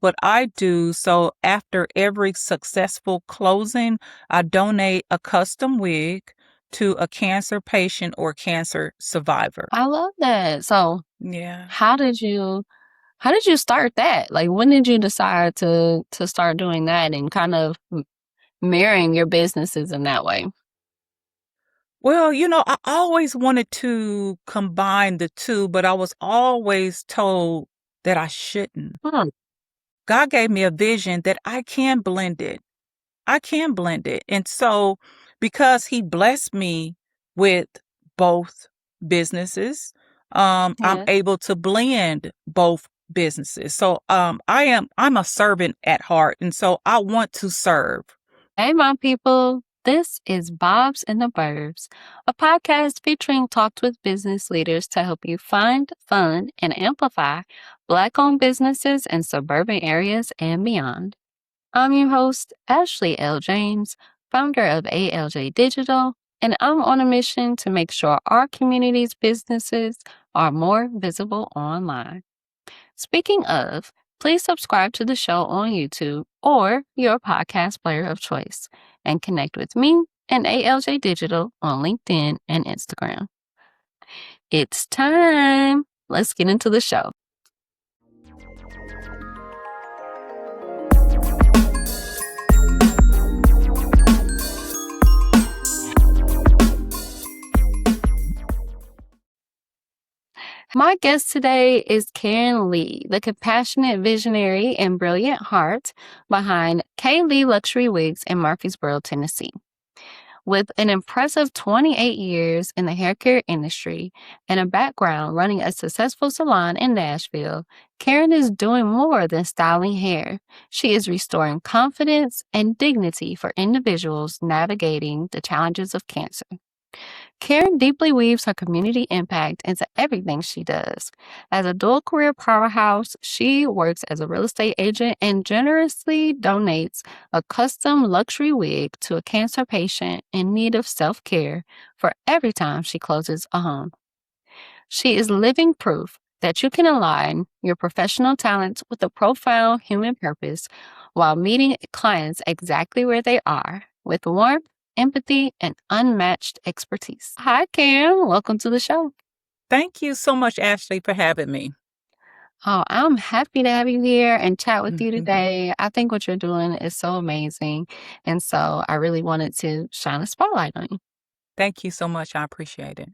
what I do, so after every successful closing, I donate a custom wig to a cancer patient or cancer survivor. I love that. So Yeah. how did you start that? Like, when did you decide to start doing that and kind of mirroring your businesses in that way? Well, I always wanted to combine the two, but I was always told that I shouldn't. Hmm. God gave me a vision that I can blend it. I can blend it. And so, because He blessed me with both businesses, I'm Yeah. able to blend both businesses. So, I'm a servant at heart. And so I want to serve. Hey, my people. This is Bobs and the Burbs, a podcast featuring talks with business leaders to help you find, fund, and amplify Black-owned businesses in suburban areas and beyond. I'm your host, Ashley L. James, founder of ALJ Digital, and I'm on a mission to make sure our community's businesses are more visible online. Speaking of, please subscribe to the show on YouTube or your podcast player of choice and connect with me and ALJ Digital on LinkedIn and Instagram. It's time. Let's get into the show. My guest today is Karyn Lee, the compassionate visionary and brilliant heart behind KLee Luxury Wigs in Murfreesboro, Tennessee. With an impressive 28 years in the hair care industry and a background running a successful salon in Nashville, Karyn is doing more than styling hair. She is restoring confidence and dignity for individuals navigating the challenges of cancer. Karyn deeply weaves her community impact into everything she does. As a dual career powerhouse, she works as a real estate agent and generously donates a custom luxury wig to a cancer patient in need of self-care for every time she closes a home. She is living proof that you can align your professional talents with a profound human purpose while meeting clients exactly where they are with warmth, empathy, and unmatched expertise. Hi, Karyn. Welcome to the show. Thank you so much, Ashley, for having me. Oh, I'm happy to have you here and chat with you Mhm. today. I think what you're doing is so amazing. And so I really wanted to shine a spotlight on you. Thank you so much. I appreciate it.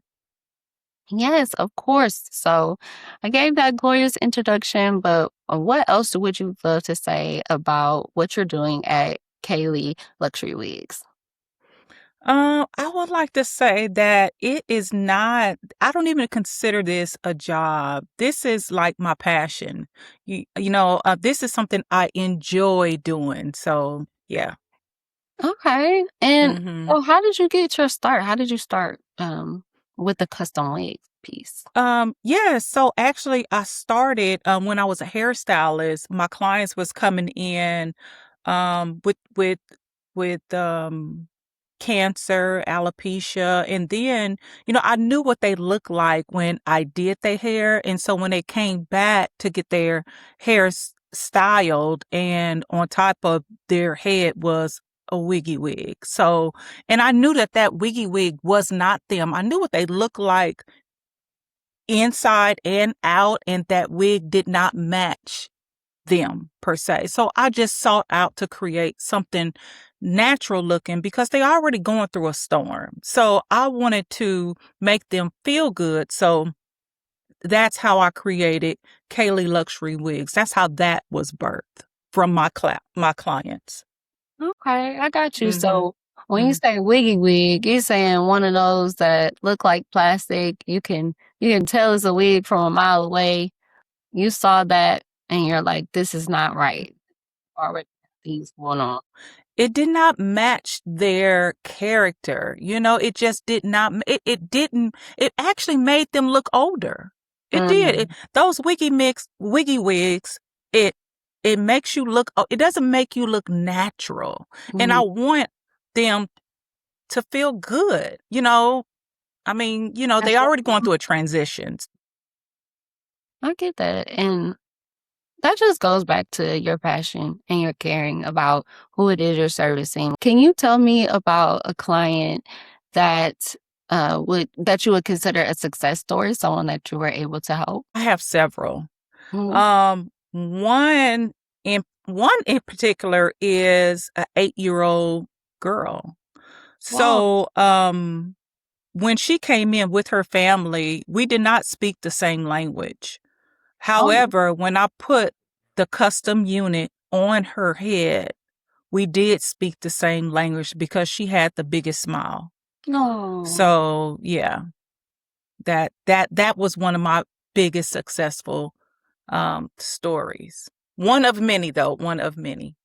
Yes, of course. So I gave that glorious introduction, but what else would you love to say about what you're doing at KLee Luxury Wigs? I would like to say that it is not, I don't even consider this a job. This is like my passion. This is something I enjoy doing. So, yeah. Okay. And hmm so how did you get your start? How did you start with the custom wig piece? yeah, so actually I started when I was a hairstylist. My clients was coming in with cancer, alopecia, and then, I knew what they looked like when I did their hair. And so when they came back to get their hair styled and on top of their head was a wiggy wig. So, and I knew that that wiggy wig was not them. I knew what they looked like inside and out, and that wig did not match them per se. So I just sought out to create something natural looking because they already going through a storm. So I wanted to make them feel good. So that's how I created KLee Luxury Wigs. That's how that was birthed from my clients. Okay, I got you. hmm So when you say wiggy wig, you're saying one of those that look like plastic. You can tell it's a wig from a mile away. You saw that and you're like, this is not right. Already things going on. It did not match their character. It just did not, it didn't, it actually made them look older. It did. Mm, Those wiggy wigs, it, it makes you look, it doesn't make you look natural. And I mhm. want them to feel good. I mean, I they get already going through a transition. I get that. And that just goes back to your passion and your caring about who it is you're servicing. Can you tell me about a client that that you would consider a success story, someone that you were able to help? I have several. Mhm. One in particular is a 8-year-old girl. Wow. So, when she came in with her family, we did not speak the same language. Oh, However, when I put the custom unit on her head, we did speak the same language because she had the biggest smile. no. So, yeah, that was one of my biggest successful stories. One of many, though, one of many.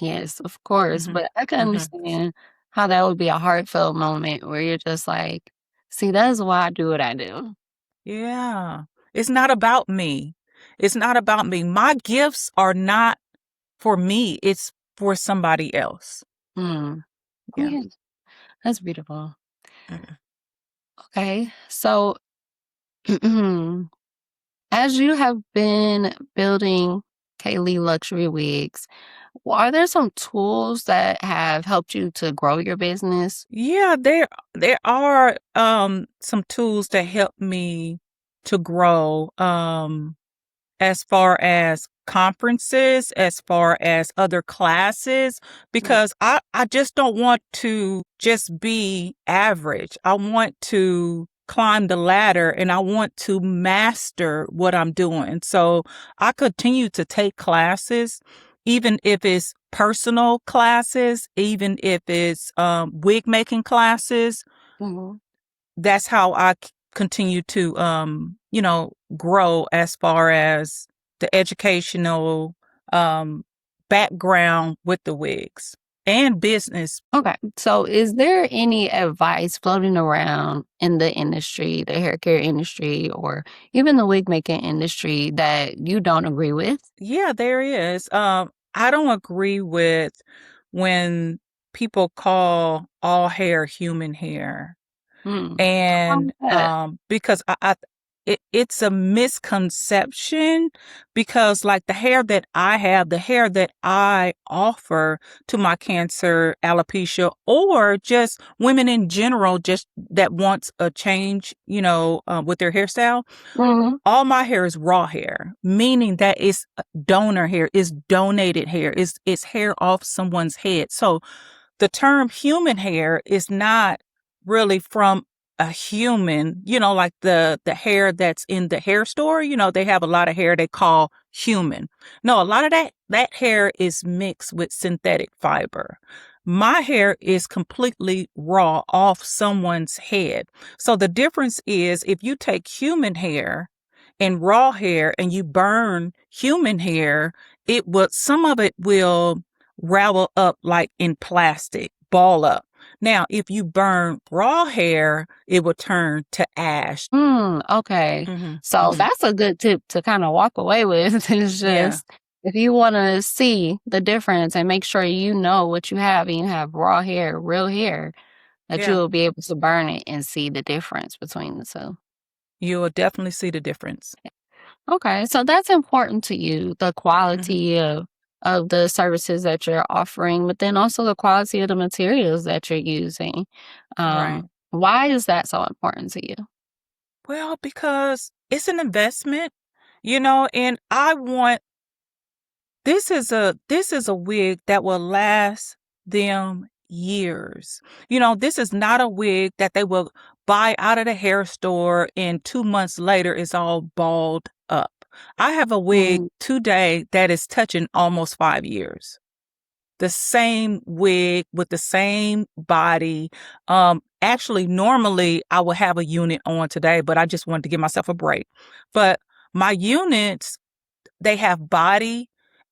Yes, of course, Mhm. but I can Mhm. understand how that would be a heartfelt moment where you're just like, "See, that's why I do what I do." Yeah. It's not about me. It's not about me. My gifts are not for me. It's for somebody else. Mm. Yeah. Yeah, that's beautiful. Mhm. Okay, so as you have been building KLee Luxury Wigs, are there some tools that have helped you to grow your business? Yeah, there are some tools that help me to grow. As far as conferences, as far as other classes, Mm, because I just don't want to just be average. I want to climb the ladder and I want to master what I'm doing. So I continue to take classes, even if it's personal classes, even if it's wig making classes. mhm. That's how I continue to, grow as far as the educational um, background with the wigs and business. Okay. So, is there any advice floating around in the industry, the hair care industry, or even the wig making industry that you don't agree with? Yeah, there is. I don't agree with when people call all hair human hair. Hmm. What's wrong And, with that? because it's a misconception because, like, the hair that I offer to my cancer, alopecia, or just women in general, just that wants a change, with their hairstyle, Mhm. all my hair is raw hair, meaning that it's donor hair, it's donated hair, it's hair off someone's head. So the term human hair is not really from a human, like the hair that's in the hair store, they have a lot of hair they call human. No, a lot of that hair is mixed with synthetic fiber. My hair is completely raw off someone's head. So the difference is if you take human hair and raw hair and you burn human hair, some of it will ravel up like in plastic, ball up. Now, if you burn raw hair, it will turn to ash. Okay. Hmm. So Hmm. that's a good tip to kind of walk away with. It's Yeah, just if you want to see the difference and make sure you know what you have and you have raw hair, real hair, that yeah. you'll be able to burn it and see the difference between the two. You will definitely see the difference. Okay, so that's important to you, the Hmm. quality of the services that you're offering, but then also the quality of the materials that you're using. Right. Why is that so important to you? Well, because it's an investment, and this is a wig that will last them years. This is not a wig that they will buy out of the hair store and 2 months later it's all balled up. I have a wig Mm, today that is touching almost 5 years. The same wig with the same body. Actually, normally I would have a unit on today, but I just wanted to give myself a break. But my units, they have body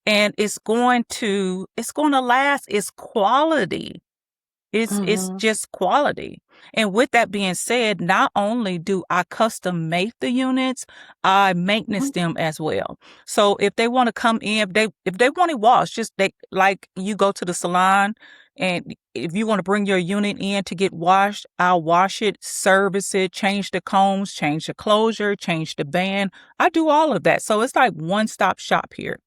and it's going to last. It's quality. It's mhm, just quality. And with that being said, not only do I custom make the units, I maintenance mhm, them as well. So if they want to come in, if they want it washed, just they like you go to the salon and if you want to bring your unit in to get washed, I'll wash it, service it, change the combs, change the closure, change the band. I do all of that. So it's like one-stop shop here.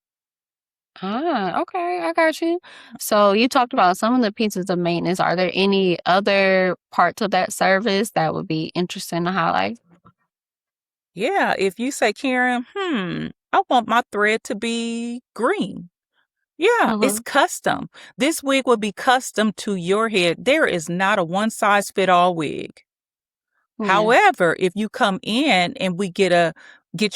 Okay, I got you. So you talked about some of the pieces of maintenance. Are there any other parts of that service that would be interesting to highlight? Yeah, if you say, Karen, I want my thread to be green. Yeah, it's Mhm. custom. This wig will be custom to your head. There is not a one size fit all wig. Yeah. However, if you come in and we get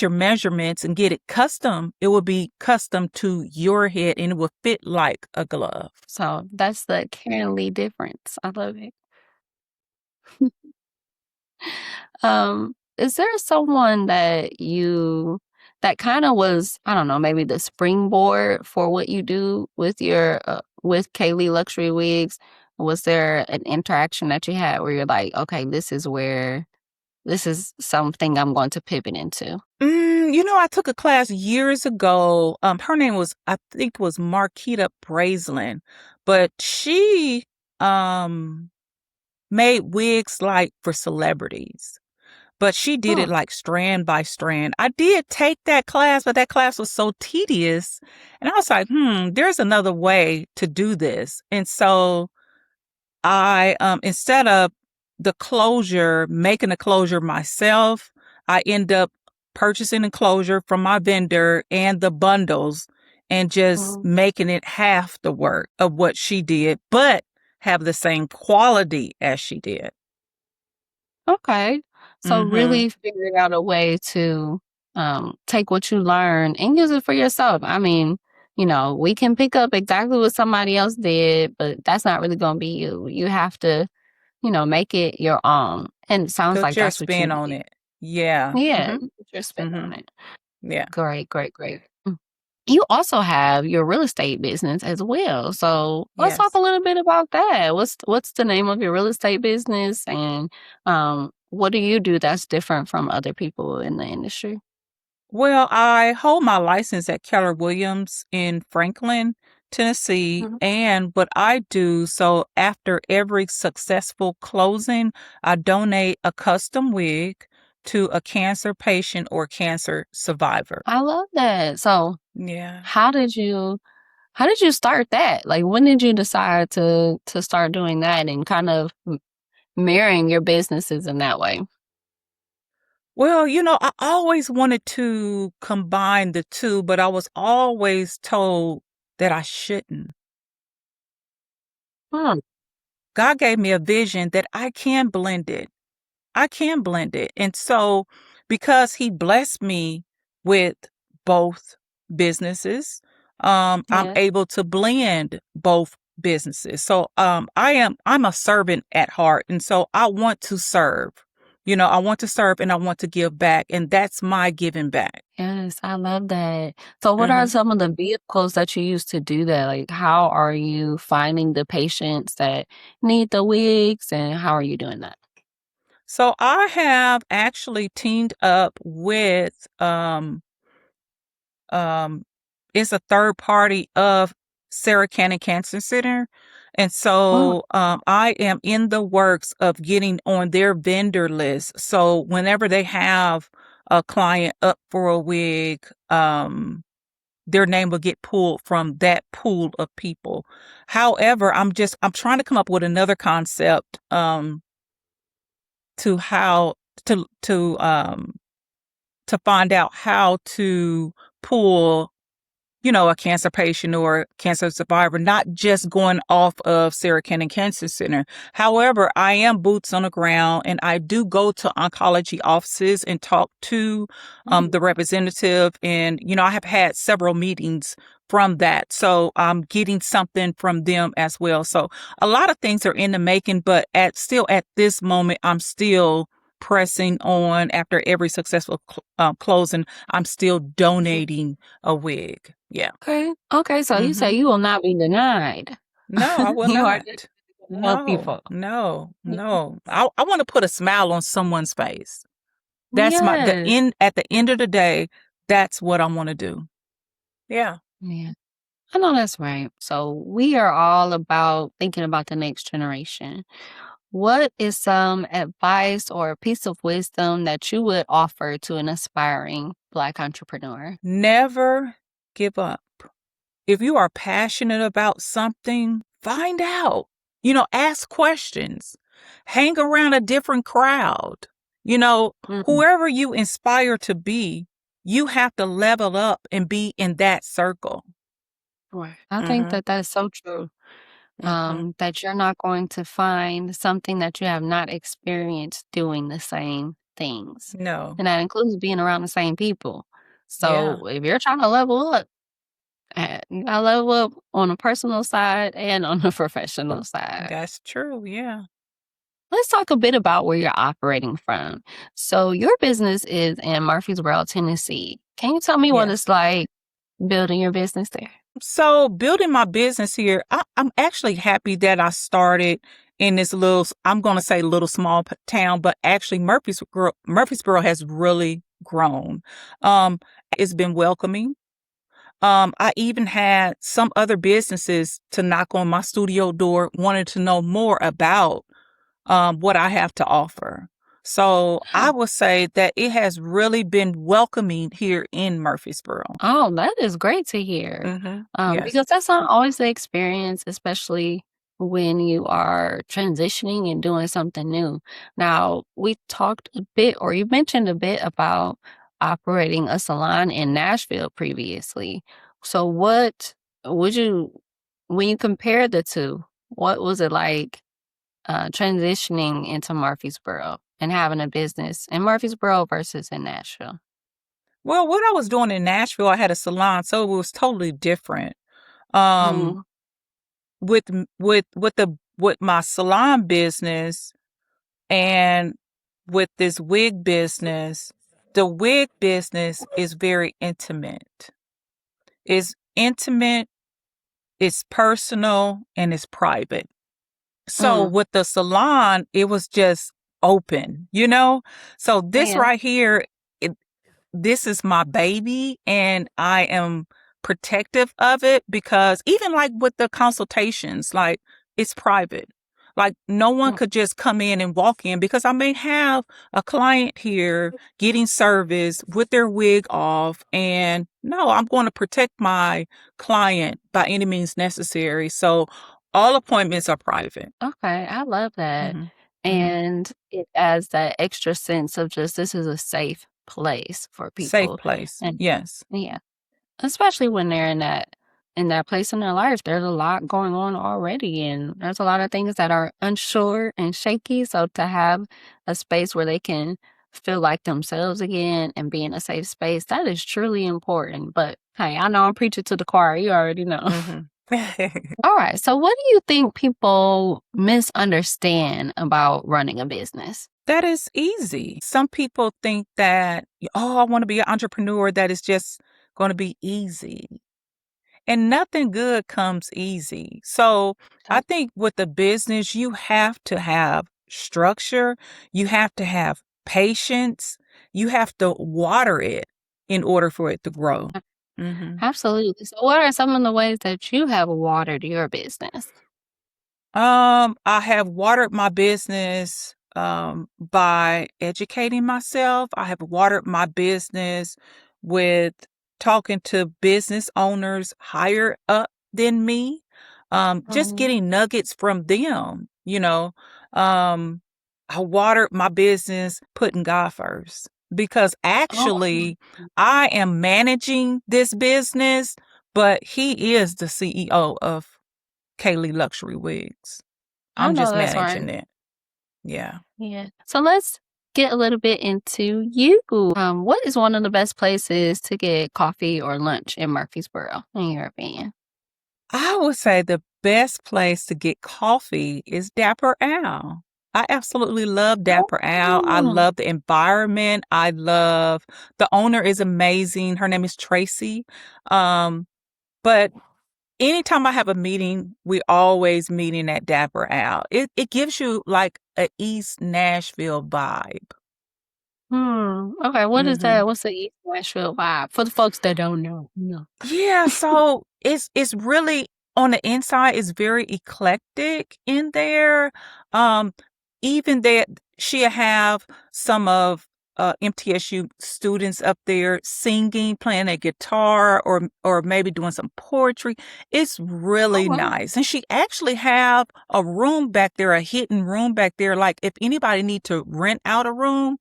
your measurements and get it custom, it will be custom to your head and it will fit like a glove. So that's the Karyn Lee difference. I love it. Is there someone that kind of was, I don't know, maybe the springboard for what you do with your with KLee Luxury Wigs? Was there an interaction that you had where you're like, okay, this is something I'm going to pivot into? I took a class years ago. Her name was, I think, was Marquita Brazelin, but she um made wigs like for celebrities. But she did it Hmm. like strand by strand. I did take that class, but that class was so tedious. And I was like, there's another way to do this. And so I, instead of making the closure myself, I end up purchasing the closure from my vendor and the bundles and just Mm, making it half the work of what she did, but have the same quality as she did. okay. So Mm-hmm. really figuring out a way to take what you learn and use it for yourself. I mean, we can pick up exactly what somebody else did, but that's not really going to be you. You have to make it your own. And it sounds Put like your that's what you spin on did. it. Yeah. Yeah, Mm-hmm. you put your spin Mm-hmm. on it. Yeah. Great, great, great. You also have your real estate business as well. So let's talk a Yes. little bit about that. What's the name of your real estate business, and what do you do that's different from other people in the industry? Well, I hold my license at Keller Williams in Franklin, Tennessee. Mhm. And what I do, so after every successful closing, I donate a custom wig to a cancer patient or cancer survivor. I love that. So Yeah. how did you how did you start that? Like when did you decide to start doing that and kind of marrying your businesses in that way? Well, I always wanted to combine the two, but I was always told that I shouldn't. Hmm. God gave me a vision that I can blend it. I can blend it. And so, because he blessed me with both businesses, I'm Yeah. able to blend both businesses. So, I'm a servant at heart. And so I want to serve. I want to serve and I want to give back. And that's my giving back. Yes, I love that. So what are hmm some of the vehicles that you use to do that? Like how are you finding the patients that need the wigs and how are you doing that? So I have actually teamed up with um it's a third party of Sarah Cannon Cancer Center. And Mm, so I am in the works of getting on their vendor list. So whenever they have a client up for a wig, their name will get pulled from that pool of people. However, I'm trying to come up with another concept to how to to find out how to pull a cancer patient or cancer survivor, not just going off of Sarah Cannon Cancer Center. However, I am boots on the ground and I do go to oncology offices and talk to mm. the representative. And, I have had several meetings from that. So I'm getting something from them as well. So a lot of things are in the making, but at this moment, I'm still pressing on after every successful closing. I'm still donating a wig. Yeah. Okay. Okay. So you say Mhm. you will not be denied. No, I will You are just not. gonna help No, people. no, Y- no. I want to put a smile on someone's face. That's Yes. at the end of the day, that's what I want to do. Yeah. Yeah. I know that's right. So we are all about thinking about the next generation. What is some advice or a piece of wisdom that you would offer to an aspiring Black entrepreneur? Never give up. if you are passionate about something, find out, ask questions, hang around a different crowd, you know, Mhm. whoever you inspire to be, you have to level up and be in that circle. Right. I think Mhm. that that's so true. Mhm. That you're not going to find something that you have not experienced doing the same things. No. And that includes being around the same people. Yeah. So if you're trying to level up, you gotta level up on a personal side and on the professional side. That's true. Yeah. Let's talk a bit about where you're operating from. So your business is in Murfreesboro, Tennessee. Can you tell me what Yes. it's like building your business there? So building my business here, I'm actually happy that I started in this little, I'm going to say little small town, but actually Murfreesboro has really grown. Um, it's been welcoming. I even had some other businesses to knock on my studio door, wanted to know more about what I have to offer. So I would say that it has really been welcoming here in Murfreesboro. Oh, that is great to hear. Yes. Because that's not always the experience, especially when you are transitioning and doing something new. Now, we talked a bit, or you mentioned a bit about operating a salon in Nashville previously. So, what would you, when you compare the two, what was it like transitioning into Murfreesboro and having a business in Murfreesboro versus in Nashville? Well, what I was doing in Nashville, I had a salon, so it was totally different. Um, Mm, with my salon business and with this wig business, the wig business is very intimate. It's intimate, it's personal, and it's private. So mm, with the salon, it was just open. So this yeah. right here, this is my baby and I am protective of it because even like with the consultations, like it's private. Like no one could just come in and walk in because I may have a client here getting service with their wig off. And no, I'm going to protect my client by any means necessary. So all appointments are private. Okay, I love that. Hmm. Hmm. And it adds that extra sense of just this is a safe place for Safe people. place. And Yes. yeah, especially when they're in that place in their life. There's a lot going on already and there's a lot of things that are unsure and shaky. So to have a space where they can feel like themselves again and be in a safe space, that is truly important. But hey, I know I'm preaching to the choir. You already know. Hmm. All right. So, what do you think people misunderstand about running a business? That is easy. Some people think that, oh, I want to be an entrepreneur, that is just going to be easy. And nothing good comes easy. So I Oh, think with the business, you have to have structure, you have to have patience, you have to water it in order for it to grow. Hmm. absolutely. So, what are some of the ways that you have watered your business? I have watered my business by educating myself. I have watered my business with talking to business owners higher up than me. Just Mhm. getting nuggets from them. Um, I watered my business putting God first because Oh, actually I am managing this business, but he is the CEO of KLee Luxury Wigs. I I'm know just that's right. managing it. Yeah. Yeah. So, let's get a little bit into you. What is one of the best places to get coffee or lunch in Murfreesboro, in your opinion? I would say the best place to get coffee is Dapper Al. I absolutely love Dapper Al. I Oh, love the environment. I love the owner is amazing. Her name is Tracy. But anytime I have a meeting, we always meeting at Dapper Al. It gives you like a East Nashville vibe. Okay. What is Hmm. that? What's the East Nashville vibe for the folks that don't know? No. Yeah, so it's really on the inside, it's very eclectic in there. Um, even that she'll have some of MTSU students up there singing, playing a guitar, or maybe doing some poetry. It's Oh, really wow. nice. And she actually have a room back there, a hidden room back there. Like if anybody need to rent out a room,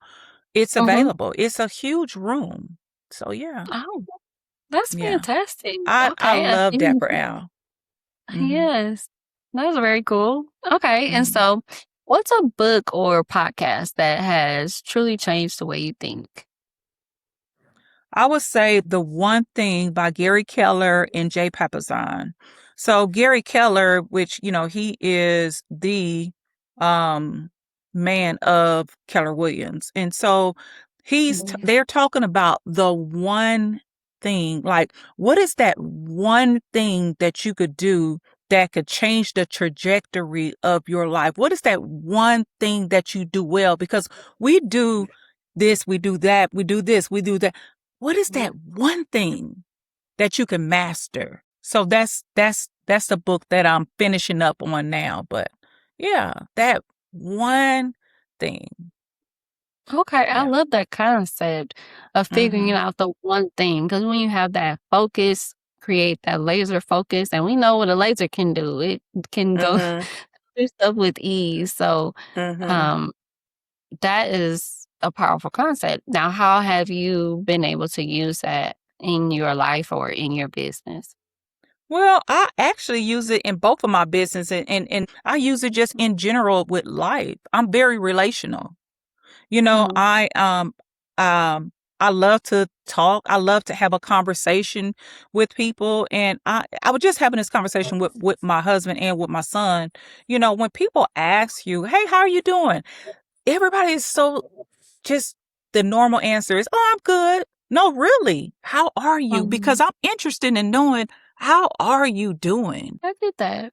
it's Mm-hmm. available. It's a huge room. So yeah, Oh, that's yeah. fantastic. I Okay. love Dapper Al. Hmm. Yes, that's very cool. Okay, and Hmm. so what's a book or podcast that has truly changed the way you think? I would say The One Thing by Gary Keller and Jay Papasan. So Gary Keller, which, he is the um man of Keller Williams. And so Yes. they're talking about the one thing, like what is that one thing that you could do that could change the trajectory of your life? What is that one thing that you do well? Because we do this, we do that, we do this, we do that. What is Mhm. that one thing that you can master? So that's the book that I'm finishing up on now. But yeah, that one thing. Okay, I Yeah. love that concept of figuring Mhm. out the one thing because when you have that focus, create that laser focus, and we know what a laser can do. It can go Mhm. through stuff with ease. So, Mhm. um, that is a powerful concept. Now, how have you been able to use that in your life or in your business? Well, I actually use it in both of my business, and I use it just in general with life. I'm very relational. You know, Mhm. I love to talk. I love to have a conversation with people. And I was just having this conversation with my husband and with my son. When people ask you, hey, how are you doing? Everybody is so just the normal answer is, oh, I'm good. No, really. How are you? Because Mhm. I'm interested in knowing how are you doing? I get that.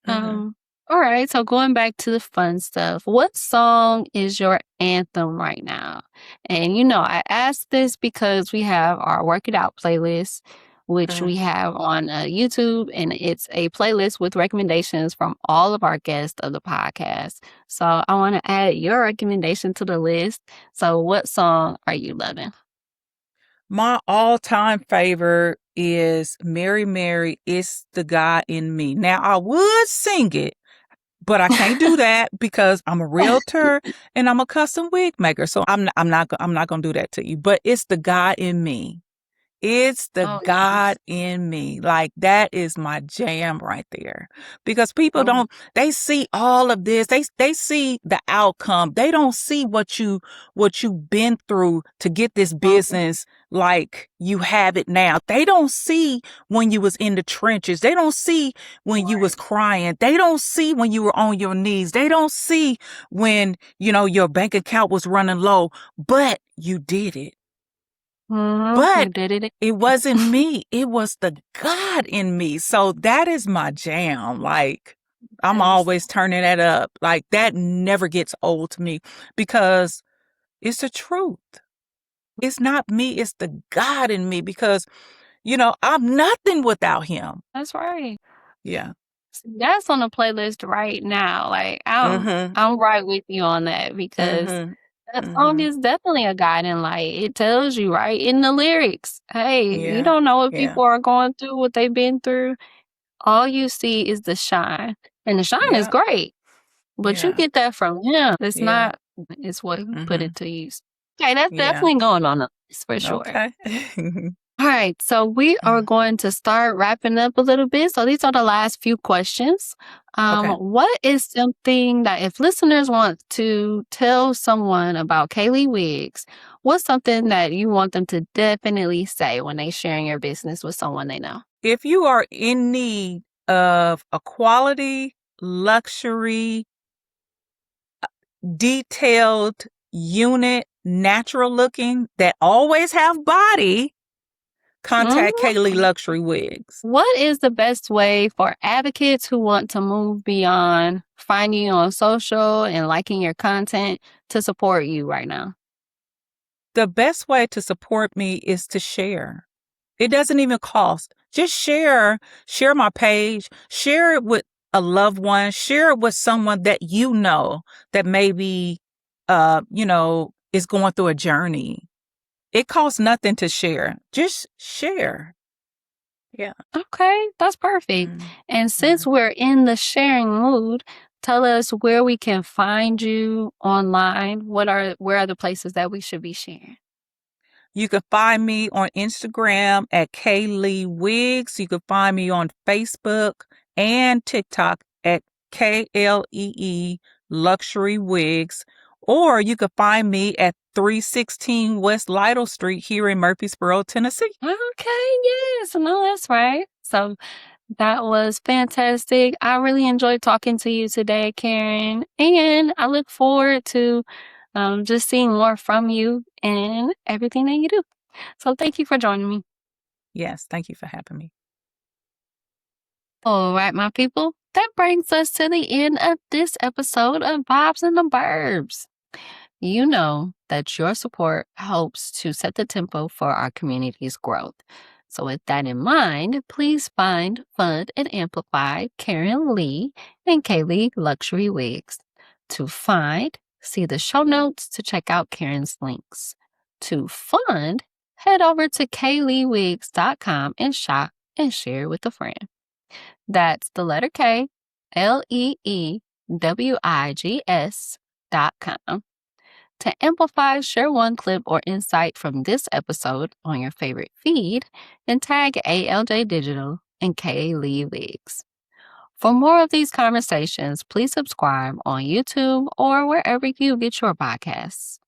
Hmm. All right. So going back to the fun stuff, what song is your anthem right now? And I asked this because we have our Work It Out playlist, which Hmm. we have on YouTube, and it's a playlist with recommendations from all of our guests of the podcast. So I want to add your recommendation to the list. So what song are you loving? My all-time favorite is Mary Mary, It's the God in Me. Now I would sing it, but I can't do that because I'm a realtor and I'm a custom wig maker. So I'm not going to do that to you, but it's the God in me. It's the Oh, God yes. in me. Like that is my jam right there. Because people Oh, they see all of this. They see the outcome. They don't see what you've been through to get this mhm. business like you have it now. They don't see when you was in the trenches. They don't see when you was Right. crying. They don't see when you were on your knees. They don't see when, your bank account was running low, but you did it. You But did it. it wasn't me. It was the God in me. So that is my jam. Like I'm Yes. always turning that up. Like that never gets old to me because it's the truth. It's not me. It's the God in me because, I'm nothing without him. That's right. Yeah. See, that's on the playlist right now. Like Mm-hmm. I'm right with you on that because Mm-hmm. that song Mm-hmm. is definitely a guiding light. It tells you right in the lyrics. Hey, you Yeah. don't know what Yeah. people are going through, what they've been through. All you see is the shine. And the shine is Yeah. great, but you Yeah. get that from him. It's Yeah. not it's what he put Mm-hmm. it to use. Okay, that's Yeah. definitely going on the list for sure. Okay. All right, so we are Mm. going to start wrapping up a little bit. So these are the last few questions. Okay. What is something that if listeners want to tell someone about KLee Wigs, what's something that you want them to definitely say when they sharing your business with someone they know? If you are in need of a quality, luxury, detailed unit, natural looking, that always have body, contact KLee Mhm. Luxury Wigs. What is the best way for advocates who want to move beyond finding you on social and liking your content to support you right now? The best way to support me is to share. It doesn't even cost. Just share my page, share it with a loved one, share it with someone that that maybe, is going through a journey. It costs nothing to share. Just share. Yeah. Okay, that's perfect. And since we're in the sharing mood, tell us where we can find you online. Where are the places that we should be sharing? You can find me on Instagram at KLee Wigs. You can find me on Facebook and TikTok at KLee Luxury Wigs. Or you can find me at 316 West Lytle Street here in Murfreesboro, Tennessee. Okay, yes, no, that's right. So that was fantastic. I really enjoyed talking to you today, Karyn, and I look forward to just seeing more from you and everything that you do. So thank you for joining me. Yes, thank you for having me. All right, my people, that brings us to the end of this episode of Vibes and the Burbs. You know that your support helps to set the tempo for our community's growth. So, with that in mind, please find, fund, and amplify Karyn Lee and KLee Luxury Wigs. To find, see the show notes to check out Karyn's links. To fund, head over to KLeeWigs.com and shop and share with a friend. That's the letter K, LEEWIGS.com. To amplify, share one clip or insight from this episode on your favorite feed and tag ALJ Digital and KLee Wigs. For more of these conversations, please subscribe on YouTube or wherever you get your podcasts.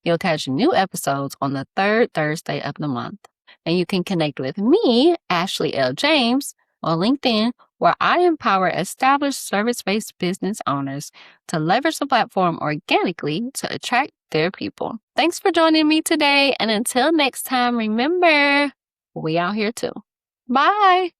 You'll catch new episodes on the third Thursday of the month. And you can connect with me, Ashley L. James, on LinkedIn, where I empower established service-based business owners to leverage the platform organically to attract their people. Thanks for joining me today. And until next time, remember, we out here too. Bye.